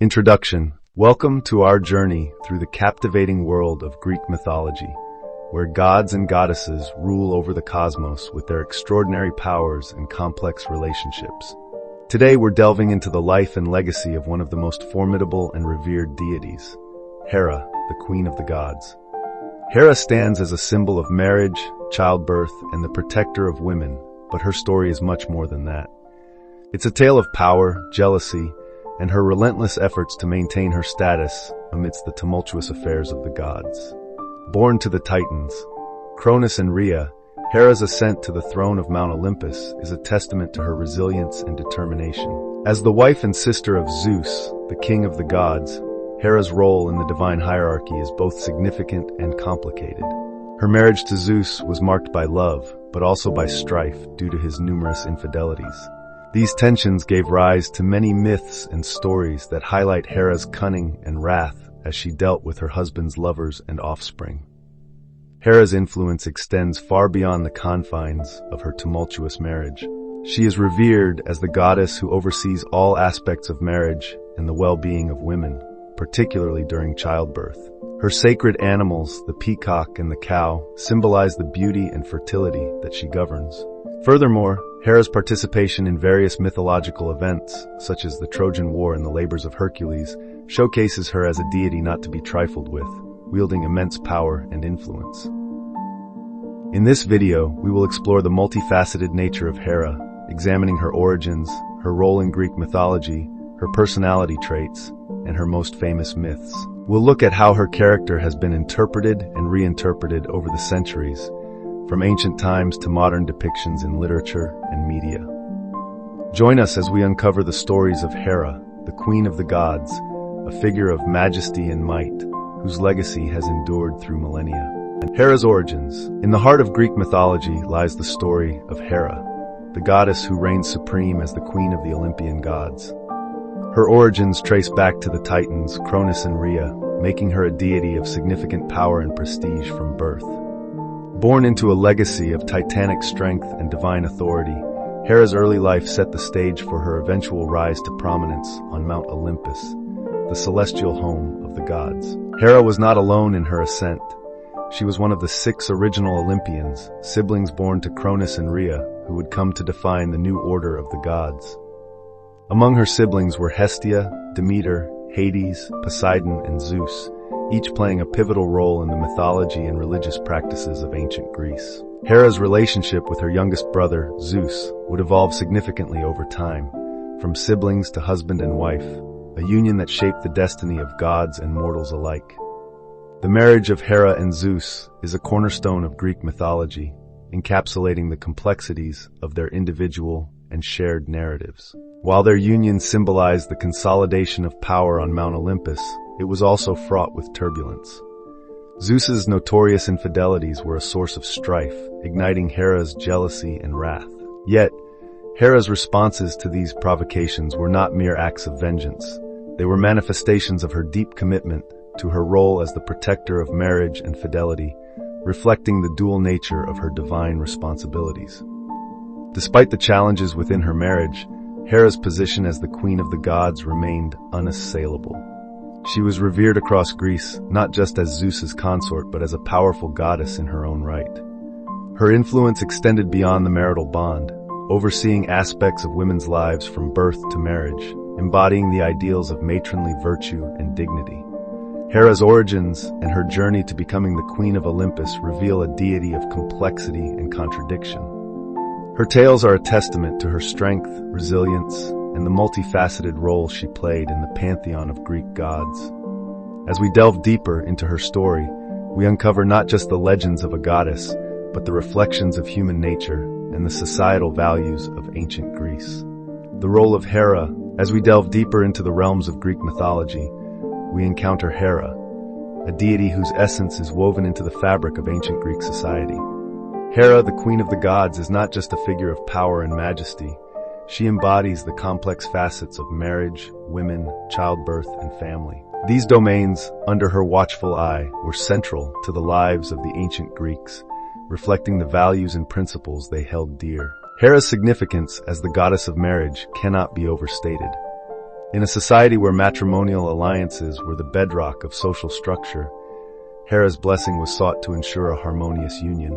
Introduction. Welcome to our journey through the captivating world of Greek mythology, where gods and goddesses rule over the cosmos with their extraordinary powers and complex relationships. Today we're delving into the life and legacy of one of the most formidable and revered deities, Hera, the Queen of the Gods. Hera stands as a symbol of marriage, childbirth, and the protector of women, but her story is much more than that. It's a tale of power, jealousy, and her relentless efforts to maintain her status amidst the tumultuous affairs of the gods. Born to the Titans, Cronus and Rhea, Hera's ascent to the throne of Mount Olympus is a testament to her resilience and determination. As the wife and sister of Zeus, the king of the gods, Hera's role in the divine hierarchy is both significant and complicated. Her marriage to Zeus was marked by love, but also by strife due to his numerous infidelities. These tensions gave rise to many myths and stories that highlight Hera's cunning and wrath as she dealt with her husband's lovers and offspring. Hera's influence extends far beyond the confines of her tumultuous marriage. She is revered as the goddess who oversees all aspects of marriage and the well-being of women, particularly during childbirth. Her sacred animals, the peacock and the cow, symbolize the beauty and fertility that she governs. Furthermore, Hera's participation in various mythological events, such as the Trojan War and the labors of Hercules, showcases her as a deity not to be trifled with, wielding immense power and influence. In this video, we will explore the multifaceted nature of Hera, examining her origins, her role in Greek mythology, her personality traits, and her most famous myths. We'll look at how her character has been interpreted and reinterpreted over the centuries, from ancient times to modern depictions in literature and media. Join us as we uncover the stories of Hera, the Queen of the Gods, a figure of majesty and might, whose legacy has endured through millennia. Hera's origins. In the heart of Greek mythology lies the story of Hera, the goddess who reigns supreme as the Queen of the Olympian gods. Her origins trace back to the Titans, Cronus and Rhea, making her a deity of significant power and prestige from birth. Born into a legacy of titanic strength and divine authority, Hera's early life set the stage for her eventual rise to prominence on Mount Olympus, the celestial home of the gods. Hera was not alone in her ascent. She was one of the 6 original Olympians, siblings born to Cronus and Rhea, who would come to define the new order of the gods. Among her siblings were Hestia, Demeter, Hades, Poseidon, and Zeus, each playing a pivotal role in the mythology and religious practices of ancient Greece. Hera's relationship with her youngest brother, Zeus, would evolve significantly over time, from siblings to husband and wife, a union that shaped the destiny of gods and mortals alike. The marriage of Hera and Zeus is a cornerstone of Greek mythology, encapsulating the complexities of their individual and shared narratives. While their union symbolized the consolidation of power on Mount Olympus, it was also fraught with turbulence. Zeus's notorious infidelities were a source of strife, igniting Hera's jealousy and wrath. Yet, Hera's responses to these provocations were not mere acts of vengeance. They were manifestations of her deep commitment to her role as the protector of marriage and fidelity, reflecting the dual nature of her divine responsibilities. Despite the challenges within her marriage, Hera's position as the Queen of the Gods remained unassailable. She was revered across Greece, not just as Zeus's consort, but as a powerful goddess in her own right. Her influence extended beyond the marital bond, overseeing aspects of women's lives from birth to marriage, embodying the ideals of matronly virtue and dignity. Hera's origins and her journey to becoming the Queen of Olympus reveal a deity of complexity and contradiction. Her tales are a testament to her strength, resilience, and the multifaceted role she played in the pantheon of Greek gods. As we delve deeper into her story, we uncover not just the legends of a goddess, but the reflections of human nature and the societal values of ancient Greece. The role of Hera. As we delve deeper into the realms of Greek mythology, we encounter Hera, a deity whose essence is woven into the fabric of ancient Greek society. Hera, the Queen of the Gods, is not just a figure of power and majesty. She embodies the complex facets of marriage, women, childbirth, and family. These domains, under her watchful eye, were central to the lives of the ancient Greeks, reflecting the values and principles they held dear. Hera's significance as the goddess of marriage cannot be overstated. In a society where matrimonial alliances were the bedrock of social structure, Hera's blessing was sought to ensure a harmonious union.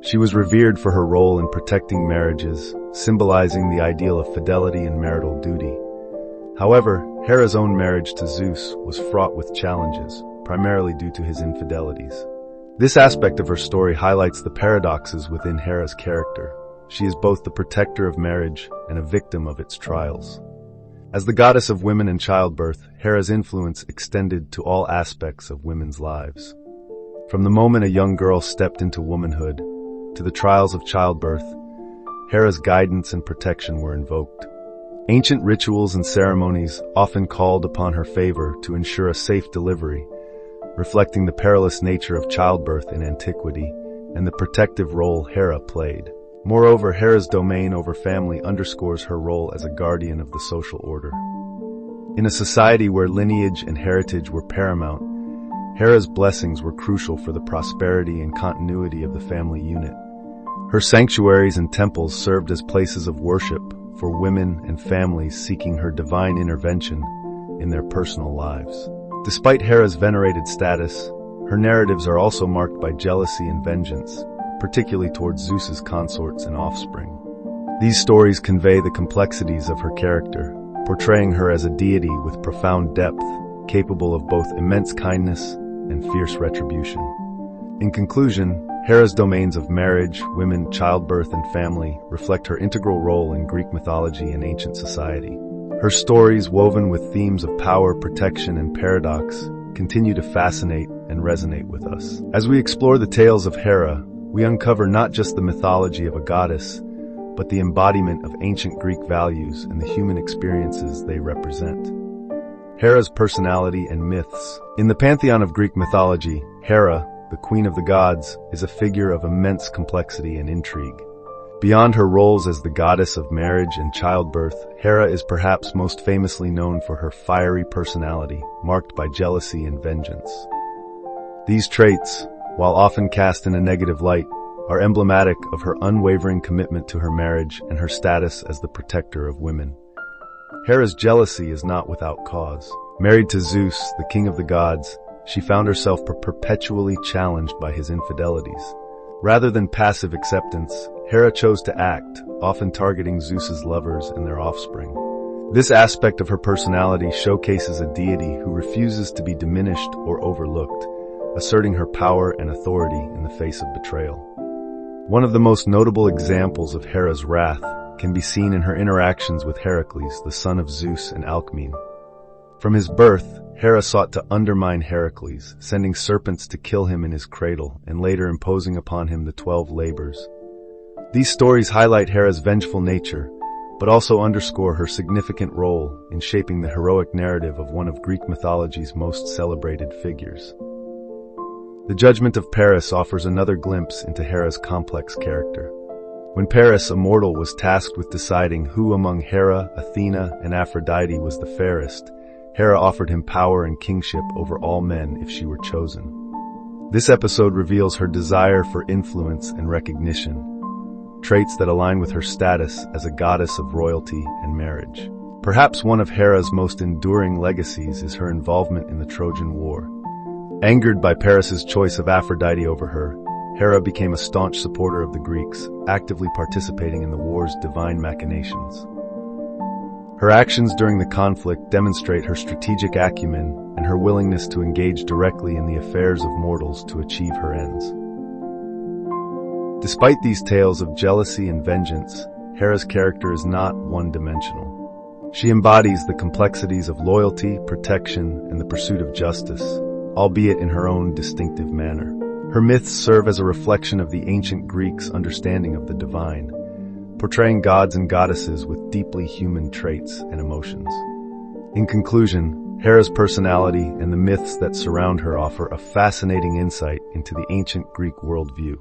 She was revered for her role in protecting marriages, symbolizing the ideal of fidelity and marital duty. However, Hera's own marriage to Zeus was fraught with challenges, primarily due to his infidelities. This aspect of her story highlights the paradoxes within Hera's character. She is both the protector of marriage and a victim of its trials. As the goddess of women and childbirth, Hera's influence extended to all aspects of women's lives. From the moment a young girl stepped into womanhood to the trials of childbirth, Hera's guidance and protection were invoked. Ancient rituals and ceremonies often called upon her favor to ensure a safe delivery, reflecting the perilous nature of childbirth in antiquity and the protective role Hera played. Moreover, Hera's domain over family underscores her role as a guardian of the social order. In a society where lineage and heritage were paramount, Hera's blessings were crucial for the prosperity and continuity of the family unit. Her sanctuaries and temples served as places of worship for women and families seeking her divine intervention in their personal lives. Despite Hera's venerated status, her narratives are also marked by jealousy and vengeance, particularly towards Zeus's consorts and offspring. These stories convey the complexities of her character, portraying her as a deity with profound depth, capable of both immense kindness and fierce retribution. In conclusion, Hera's domains of marriage, women, childbirth, and family reflect her integral role in Greek mythology and ancient society. Her stories, woven with themes of power, protection, and paradox, continue to fascinate and resonate with us. As we explore the tales of Hera, we uncover not just the mythology of a goddess, but the embodiment of ancient Greek values and the human experiences they represent. Hera's personality and myths. In the pantheon of Greek mythology, Hera, the Queen of the Gods, is a figure of immense complexity and intrigue. Beyond her roles as the goddess of marriage and childbirth, Hera is perhaps most famously known for her fiery personality, marked by jealousy and vengeance. These traits, while often cast in a negative light, are emblematic of her unwavering commitment to her marriage and her status as the protector of women. Hera's jealousy is not without cause. Married to Zeus, the king of the gods, she found herself perpetually challenged by his infidelities. Rather than passive acceptance, Hera chose to act, often targeting Zeus's lovers and their offspring. This aspect of her personality showcases a deity who refuses to be diminished or overlooked, asserting her power and authority in the face of betrayal. One of the most notable examples of Hera's wrath can be seen in her interactions with Heracles, the son of Zeus and Alcmene. From his birth, Hera sought to undermine Heracles, sending serpents to kill him in his cradle and later imposing upon him the 12 labors. These stories highlight Hera's vengeful nature, but also underscore her significant role in shaping the heroic narrative of one of Greek mythology's most celebrated figures. The Judgment of Paris offers another glimpse into Hera's complex character. When Paris, a mortal, was tasked with deciding who among Hera, Athena, and Aphrodite was the fairest, Hera offered him power and kingship over all men if she were chosen. This episode reveals her desire for influence and recognition, traits that align with her status as a goddess of royalty and marriage. Perhaps one of Hera's most enduring legacies is her involvement in the Trojan War. Angered by Paris's choice of Aphrodite over her, Hera became a staunch supporter of the Greeks, actively participating in the war's divine machinations. Her actions during the conflict demonstrate her strategic acumen and her willingness to engage directly in the affairs of mortals to achieve her ends. Despite these tales of jealousy and vengeance, Hera's character is not one-dimensional. She embodies the complexities of loyalty, protection, and the pursuit of justice, albeit in her own distinctive manner. Her myths serve as a reflection of the ancient Greeks' understanding of the divine, portraying gods and goddesses with deeply human traits and emotions. In conclusion, Hera's personality and the myths that surround her offer a fascinating insight into the ancient Greek worldview.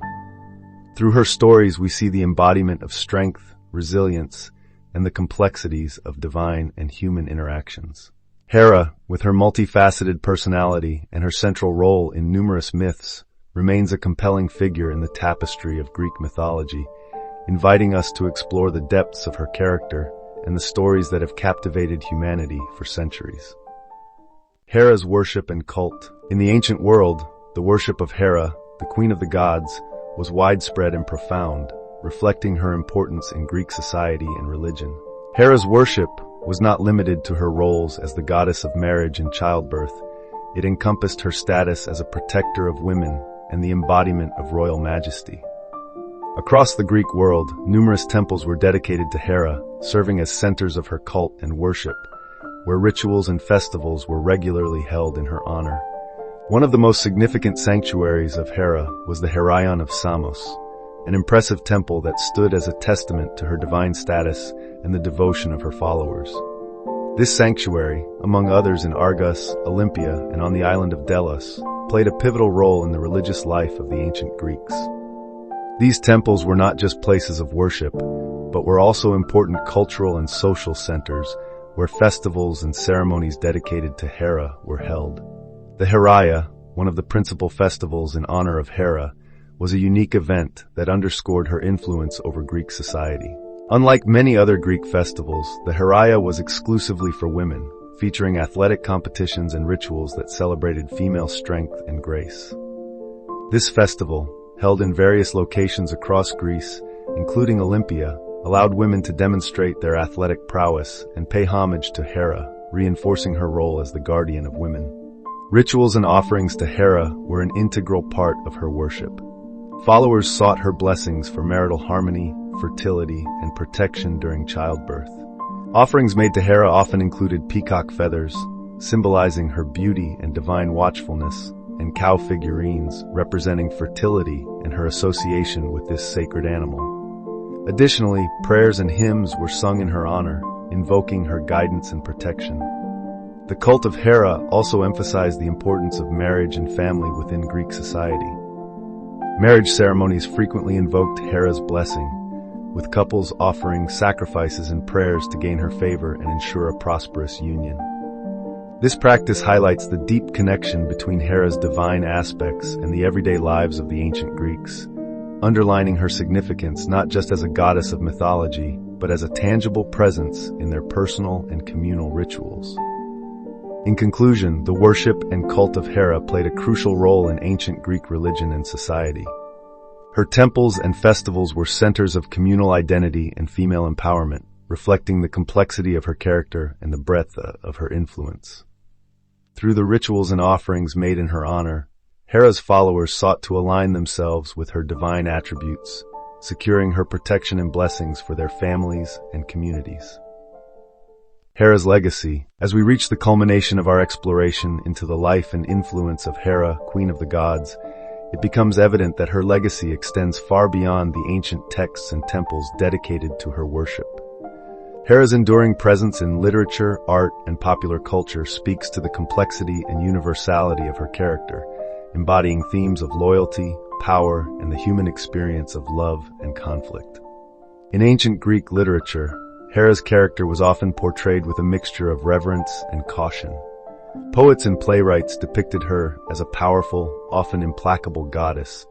Through her stories, we see the embodiment of strength, resilience, and the complexities of divine and human interactions. Hera, with her multifaceted personality and her central role in numerous myths, remains a compelling figure in the tapestry of Greek mythology, inviting us to explore the depths of her character and the stories that have captivated humanity for centuries. Hera's worship and cult. In the ancient world, the worship of Hera, the Queen of the Gods, was widespread and profound, reflecting her importance in Greek society and religion. Hera's worship was not limited to her roles as the goddess of marriage and childbirth. It encompassed her status as a protector of women and the embodiment of royal majesty. Across the Greek world, numerous temples were dedicated to Hera, serving as centers of her cult and worship, where rituals and festivals were regularly held in her honor. One of the most significant sanctuaries of Hera was the Heraion of Samos, an impressive temple that stood as a testament to her divine status and the devotion of her followers. This sanctuary, among others in Argos, Olympia, and on the island of Delos, played a pivotal role in the religious life of the ancient Greeks. These temples were not just places of worship, but were also important cultural and social centers where festivals and ceremonies dedicated to Hera were held. The Heraia, one of the principal festivals in honor of Hera, was a unique event that underscored her influence over Greek society. Unlike many other Greek festivals, the Heraia was exclusively for women, featuring athletic competitions and rituals that celebrated female strength and grace. This festival, held in various locations across Greece, including Olympia, allowed women to demonstrate their athletic prowess and pay homage to Hera, reinforcing her role as the guardian of women. Rituals and offerings to Hera were an integral part of her worship. Followers sought her blessings for marital harmony, fertility, and protection during childbirth. Offerings made to Hera often included peacock feathers, symbolizing her beauty and divine watchfulness, and cow figurines representing fertility and her association with this sacred animal. Additionally, prayers and hymns were sung in her honor, invoking her guidance and protection. The cult of Hera also emphasized the importance of marriage and family within Greek society. Marriage ceremonies frequently invoked Hera's blessing, with couples offering sacrifices and prayers to gain her favor and ensure a prosperous union. This practice highlights the deep connection between Hera's divine aspects and the everyday lives of the ancient Greeks, underlining her significance not just as a goddess of mythology, but as a tangible presence in their personal and communal rituals. In conclusion, the worship and cult of Hera played a crucial role in ancient Greek religion and society. Her temples and festivals were centers of communal identity and female empowerment, reflecting the complexity of her character and the breadth of her influence. Through the rituals and offerings made in her honor, Hera's followers sought to align themselves with her divine attributes, securing her protection and blessings for their families and communities. Hera's legacy. As we reach the culmination of our exploration into the life and influence of Hera, Queen of the Gods, it becomes evident that her legacy extends far beyond the ancient texts and temples dedicated to her worship. Hera's enduring presence in literature, art, and popular culture speaks to the complexity and universality of her character, embodying themes of loyalty, power, and the human experience of love and conflict. In ancient Greek literature, Hera's character was often portrayed with a mixture of reverence and caution. Poets and playwrights depicted her as a powerful, often implacable goddess,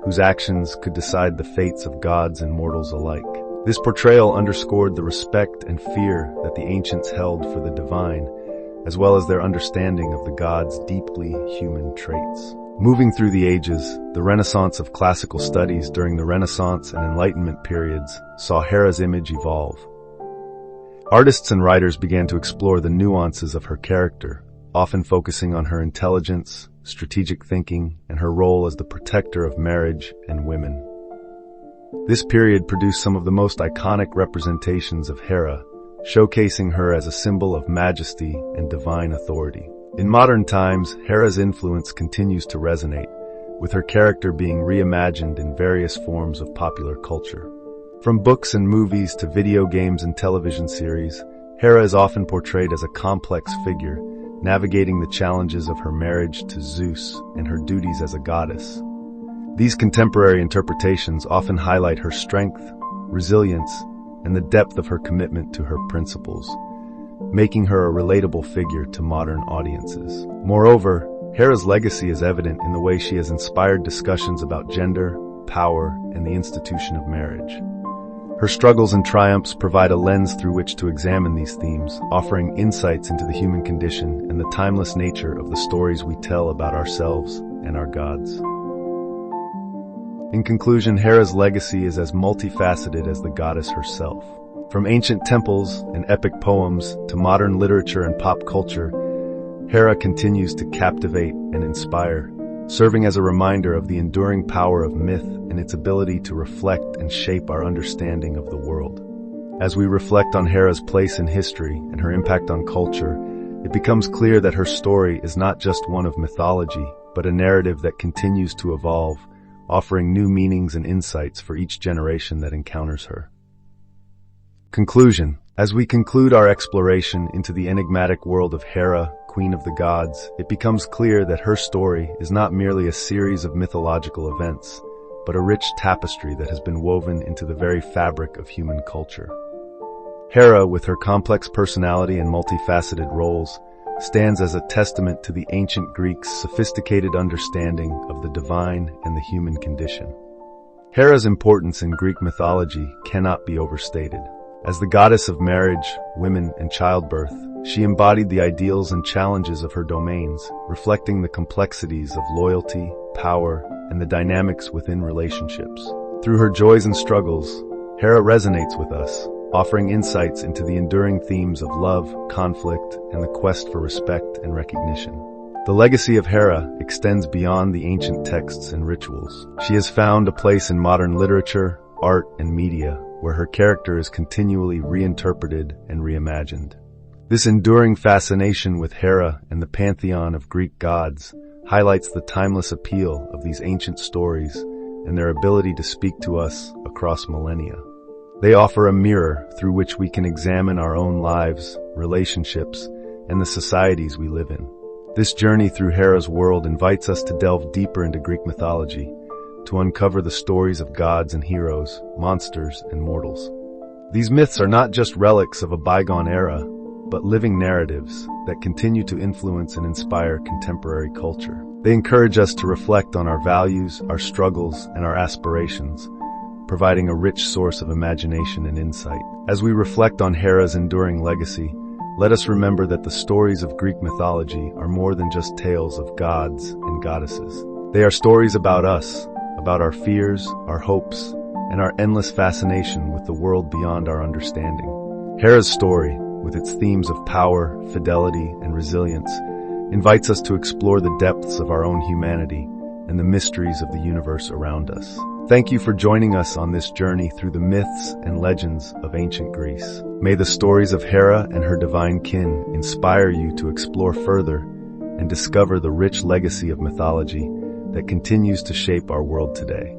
whose actions could decide the fates of gods and mortals alike. This portrayal underscored the respect and fear that the ancients held for the divine, as well as their understanding of the gods' deeply human traits. Moving through the ages, the renaissance of classical studies during the Renaissance and Enlightenment periods saw Hera's image evolve. Artists and writers began to explore the nuances of her character, often focusing on her intelligence, strategic thinking, and her role as the protector of marriage and women. This period produced some of the most iconic representations of Hera, showcasing her as a symbol of majesty and divine authority. In modern times, Hera's influence continues to resonate, with her character being reimagined in various forms of popular culture. From books and movies to video games and television series, Hera is often portrayed as a complex figure, navigating the challenges of her marriage to Zeus and her duties as a goddess. These contemporary interpretations often highlight her strength, resilience, and the depth of her commitment to her principles, making her a relatable figure to modern audiences. Moreover, Hera's legacy is evident in the way she has inspired discussions about gender, power, and the institution of marriage. Her struggles and triumphs provide a lens through which to examine these themes, offering insights into the human condition and the timeless nature of the stories we tell about ourselves and our gods. In conclusion, Hera's legacy is as multifaceted as the goddess herself. From ancient temples and epic poems to modern literature and pop culture, Hera continues to captivate and inspire, serving as a reminder of the enduring power of myth and its ability to reflect and shape our understanding of the world. As we reflect on Hera's place in history and her impact on culture, it becomes clear that her story is not just one of mythology, but a narrative that continues to evolve, offering new meanings and insights for each generation that encounters her. Conclusion. As we conclude our exploration into the enigmatic world of Hera, Queen of the Gods, it becomes clear that her story is not merely a series of mythological events, but a rich tapestry that has been woven into the very fabric of human culture. Hera, with her complex personality and multifaceted roles, stands as a testament to the ancient Greeks' sophisticated understanding of the divine and the human condition. Hera's importance in Greek mythology cannot be overstated. As the goddess of marriage, women, and childbirth, she embodied the ideals and challenges of her domains, reflecting the complexities of loyalty, power, and the dynamics within relationships. Through her joys and struggles, Hera resonates with us, offering insights into the enduring themes of love, conflict, and the quest for respect and recognition. The legacy of Hera extends beyond the ancient texts and rituals. She has found a place in modern literature, art, and media, where her character is continually reinterpreted and reimagined. This enduring fascination with Hera and the pantheon of Greek gods highlights the timeless appeal of these ancient stories and their ability to speak to us across millennia. They offer a mirror through which we can examine our own lives, relationships, and the societies we live in. This journey through Hera's world invites us to delve deeper into Greek mythology, to uncover the stories of gods and heroes, monsters and mortals. These myths are not just relics of a bygone era, but living narratives that continue to influence and inspire contemporary culture. They encourage us to reflect on our values, our struggles, and our aspirations, providing a rich source of imagination and insight. As we reflect on Hera's enduring legacy, let us remember that the stories of Greek mythology are more than just tales of gods and goddesses. They are stories about us, about our fears, our hopes, and our endless fascination with the world beyond our understanding. Hera's story, with its themes of power, fidelity, and resilience, invites us to explore the depths of our own humanity and the mysteries of the universe around us. Thank you for joining us on this journey through the myths and legends of ancient Greece. May the stories of Hera and her divine kin inspire you to explore further and discover the rich legacy of mythology that continues to shape our world today.